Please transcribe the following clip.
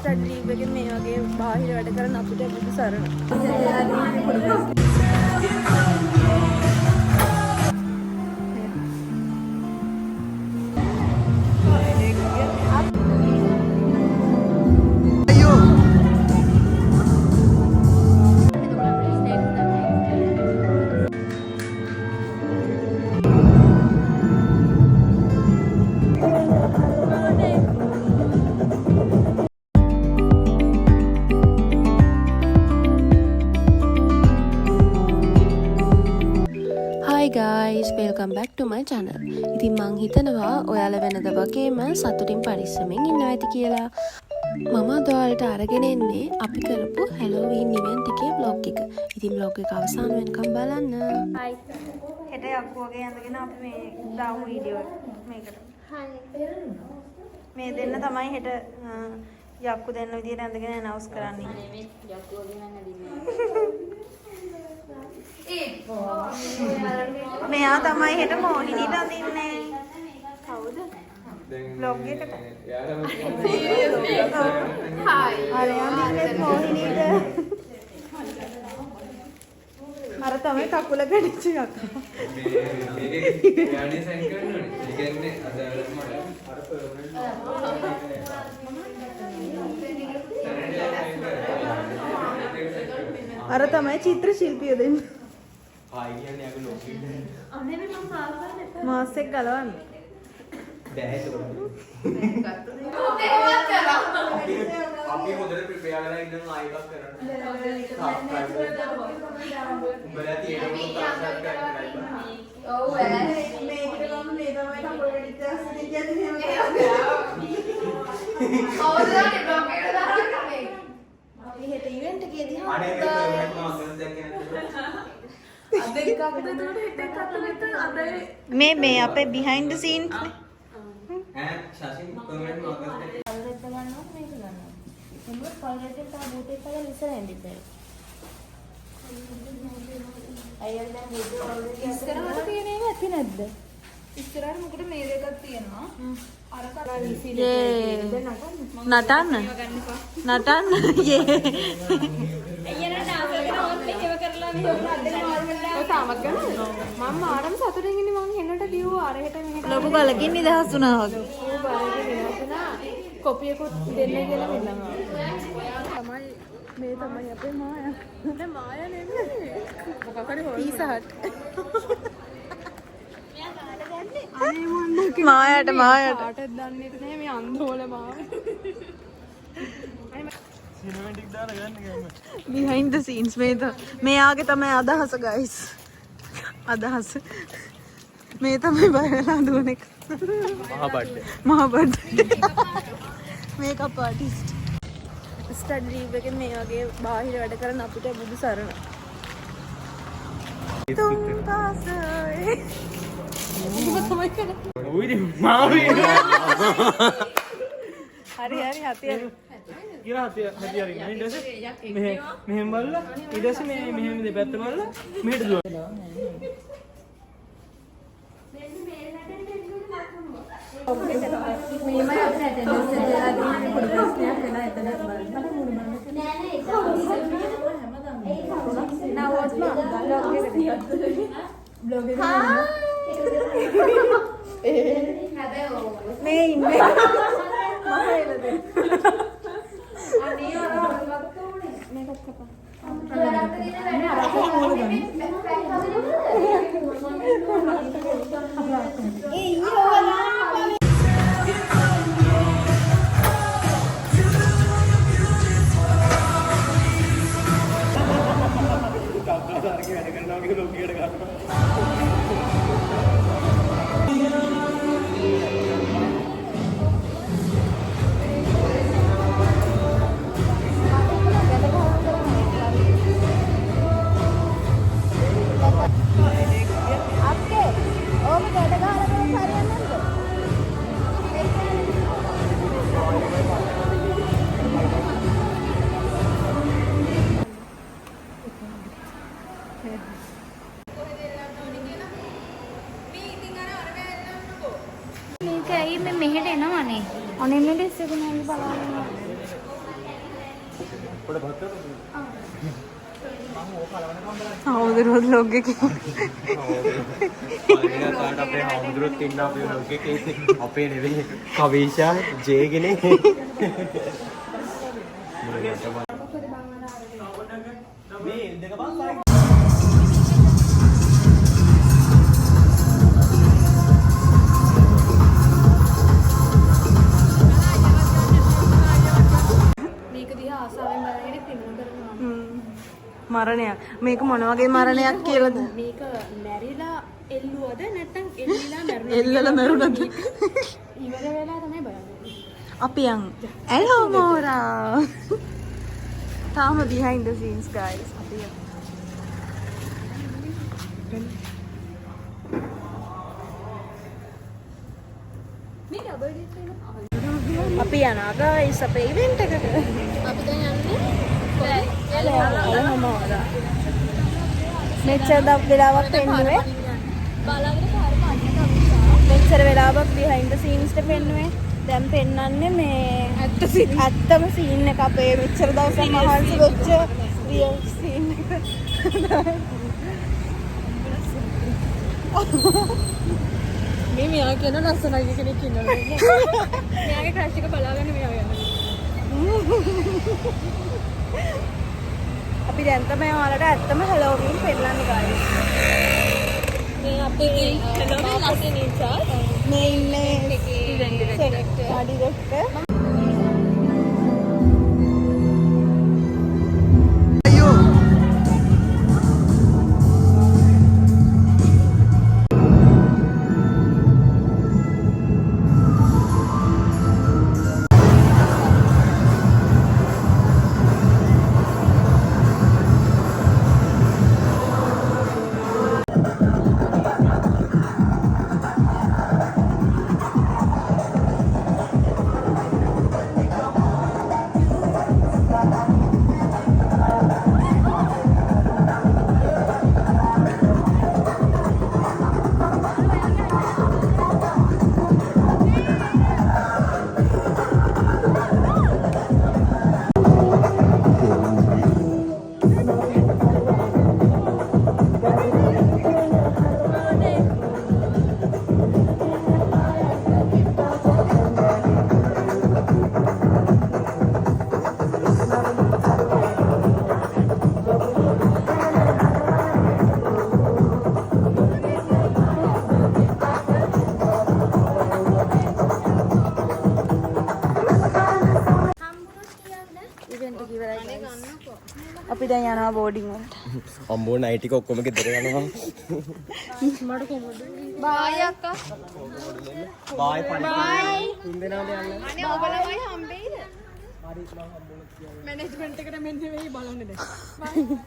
Study leave එකෙන් මේ වගේ බාහිර වැඩ කරන අපිට බුදු සරණ. Hi guys, welcome back to my channel. ඉතින් මං හිතනවා ඔයාලා වෙනද වගේම සතුටින් පරිස්සමෙන් ඉන්නවා ඇති කියලා. මම අද ඔයාලට අරගෙන එන්නේ අපි කරපු Halloween event එකේ vlog එක. ඉතින් vlog එක අවසාන වෙනකම් බලන්න. Hi. හෙට යක්කු වගේ ඇඳගෙන අපි මේ දාමු වීඩියෝ මේකට. Hi. මේ දෙන්න තමයි හෙට යක්කු දෙන්න විදියට ඇඳගෙන announce කරන්නේ. මේ යක්කු වගේ නම් ඇඳින්නේ. මෙයා තමයි හෙට මොහිනීට අඳින්නේ. කවුද? vlog එකට. Hi. අර අඳින්නේ මොහිනීට. අර තමයි කකුල කඩිච්ච එකක්. මේකේ යානේ සයින් කරන්න ඕනේ. ඒ කියන්නේ අද අර තමයි චිත්‍ර ශිල්පිය දෙන්න. ආ කියන්නේ අග ලෝකෙට. අනේ මම මාස් එක ගලවන්න. බෑ ඒක. අපි හොඳට ප්‍රිපෙයාර් වෙලා ඉන්න ආයෙ එකක් කරන්න. උඹලා තියෙනවා තාක්ෂාත් කරන්න. ඔව් මේකට මම මේ තමයි කපුලට ඉතිහාස කියන්නේ එහෙම. අවදානේ බ්ලොග් එකට දාන්න කමේ. අපි හෙට ඉවෙන්ට් එකේදී හම් අනේ මේක මම අසල් දැක්කේ අද එකක් දෙනකොට හෙට එකක් අද මේ අපේ behind the scenes ඈ ශාසින් කමෙන්ට් මාකස් දෙන්න. කල්රෙත් ගන්නවත් මේක ගන්නවා. මොකද කල්රෙත් තා බූටේ කරලා ඉස්සරහින් ඉතින්. අයියෝ දැන් වීඩියෝ ඔල්රෙඩි ඉස්සරහට තියෙන එක ඇති නැද්ද? ඉස්සරහට මොකද මේ දෙකක් තියෙනවා. අර කරා රීසිල් නටන්න යේ අයියලා ඩාන්ස් කරලා ඕත් මෙහෙම කරලා මෙහෙම ඔය තාමත් ගන්නද මම ආරම සතුටින් ඉන්නේ මම හෙන්නට කිව්වා අර හෙට මෙහෙට ලොකු බලකින් නිදහස් වුණා වගේ ඌ බලකින් නිදහස් වුණා කොපියකුත් දෙන්න කියලා මෙල්ලනවා තමයි මේ තමයි අපේ මායා නේ මායා නෙමෙයි මොකක් හරි පීසහට් මායාට කාටද දන්නේ නැහැ මේ අන්ධෝල මාව සිනමැටික් දාලා ගන්න ගන්න behind the scenes මෙයාගේ තමයි අදහස guys අදහස මේ තමයි බයලා දුවන එක මහා බඩේ මේකප් ආටිස්ට් ස්ටඩි ලීව් එකෙන් මේ වගේ බාහිර වැඩ කරන අපිට බුදු සරණ තුන් පාසයේ හරි හතිය කියලා හතිය හරි ඊට පස්සේ මෙහෙම බලලා ඊට පස්සේ මේ මෙහෙම දෙපැත්ත බලලා මෙහෙට දුවනවා මේමයි අපිට ඇටෙන්ඩන්ස් එකලා තියෙන පොඩි ප්‍රශ්නයක් වෙලා එතන බලන්න නෑ ඒක නවොත් බ්ලොග් එකට මේ ඉන්නේ මහේලද අනේ මේකත් කපා මෙහෙට එනවනේ. අනේ මේ ඩ්‍රෙස් එක මම බලන්න. හවුදරුවොත් ලොග් එකේ අපේ හාමුදුරුවොත් ඉන්න අපේ ලොග් එකේ අපේ නෙවෙයි කවීෂා ජේගෙනේ මරණයක් මේක මොන වගේ මරණයක් කියලාද මේක මැරිලා එල්ලුවද නැත්නම් එල්ලිලා මැරුණාද එල්ලලා මැරුණාද ඉවර වෙලා තමයි බලන්නේ. අපි යන් hello Mora තාම behind the scenes guys අපි යන් අපි යනවා guys අපේ event එකට අපි දැන් යන්නේ Mora මෙච්චර වෙලාවක් පෙන්නුවේ මෙච්චර වෙලාවක් behind the scenes එක පෙන්නුවේ දැන් පෙන්වන්නේ මේ ඇත්තම සීන් එක අපේ මෙච්චර දවසක් මහන්සි වෙච්ච real scene එක මේ මෙයා කියන ලස්සනයි කෙනෙක් ඉන්නවා මෙයාගේ ක්‍රෂ් එක බලාගෙන මෙයා යනවා. අපි දැන් තමයි ඔයාලට ඇත්තම හැලෝවීන් පෙන්නන්නේ guys මේ අපේ හෙලෝවින් ලස්සන නිසා මේ ඉන්නේ ඩිරෙක්ටර් ඩිරෙක්ටර් අපි දැන් යනවා බෝඩින් වලට. අම්බෝ නයිට් ටික ඔක්කොම ගෙදර යනවා. මට කොහොමද? බායි අක්කා. Bye bye. තුන්දෙනාද යන්නේ? අනේ ඔබලමයි හම්බෙයිද? හරි මම හම්බුනොත් කියන්නේ. මැනේජ්මන්ට් එකට මෙන්න වෙයි බලන්න දැන්.